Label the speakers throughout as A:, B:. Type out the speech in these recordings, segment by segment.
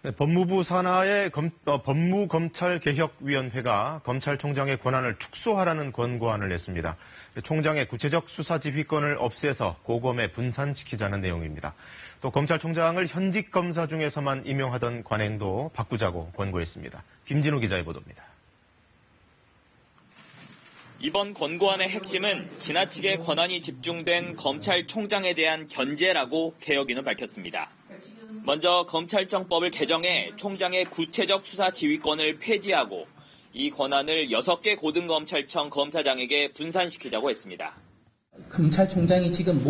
A: 네, 법무부 산하의 법무검찰개혁위원회가 검찰총장의 권한을 축소하라는 권고안을 냈습니다. 총장의 구체적 수사 지휘권을 없애서 고검에 분산시키자는 내용입니다. 또 검찰총장을 현직 검사 중에서만 임명하던 관행도 바꾸자고 권고했습니다. 김진우 기자의 보도입니다.
B: 이번 권고안의 핵심은 지나치게 권한이 집중된 검찰총장에 대한 견제라고 개혁위는 밝혔습니다. 먼저 검찰청법을 개정해 총장의 구체적 수사 지휘권을 폐지하고 이 권한을 6개 고등검찰청 검사장에게 분산시키자고 했습니다.
C: 검찰총장이 지금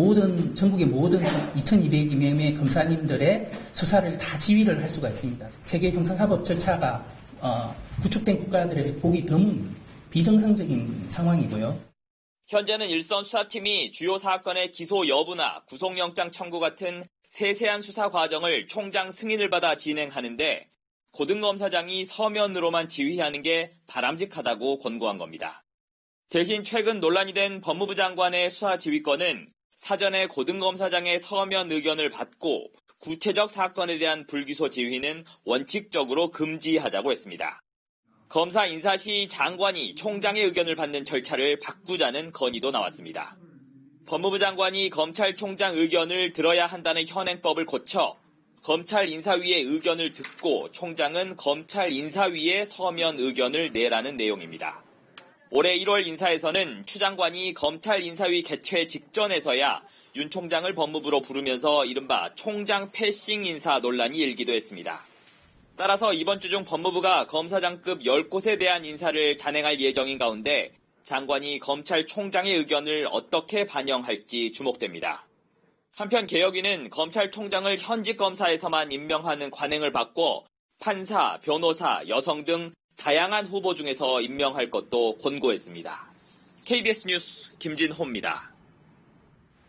C: 전국의 모든 2,200여 명의 검사님들의 수사를 다 지휘를 할 수가 있습니다. 세계 형사사법 절차가 구축된 국가들에서 보기 드문 비정상적인 상황이고요.
B: 현재는 일선 수사팀이 주요 사건의 기소 여부나 구속영장 청구 같은 세세한 수사 과정을 총장 승인을 받아 진행하는데 고등검사장이 서면으로만 지휘하는 게 바람직하다고 권고한 겁니다. 대신 최근 논란이 된 법무부 장관의 수사 지휘권은 사전에 고등검사장의 서면 의견을 받고 구체적 사건에 대한 불기소 지휘는 원칙적으로 금지하자고 했습니다. 검사 인사 시 장관이 총장의 의견을 받는 절차를 바꾸자는 건의도 나왔습니다. 법무부 장관이 검찰총장 의견을 들어야 한다는 현행법을 고쳐 검찰인사위의 의견을 듣고 총장은 검찰인사위의 서면 의견을 내라는 내용입니다. 올해 1월 인사에서는 추 장관이 검찰인사위 개최 직전에서야 윤 총장을 법무부로 부르면서 이른바 총장 패싱 인사 논란이 일기도 했습니다. 따라서 이번 주 중 법무부가 검사장급 10곳에 대한 인사를 단행할 예정인 가운데 장관이 검찰총장의 의견을 어떻게 반영할지 주목됩니다. 한편 개혁위는 검찰총장을 현직 검사에서만 임명하는 관행을 바꿔 판사, 변호사, 여성 등 다양한 후보 중에서 임명할 것도 권고했습니다. KBS 뉴스 김진호입니다.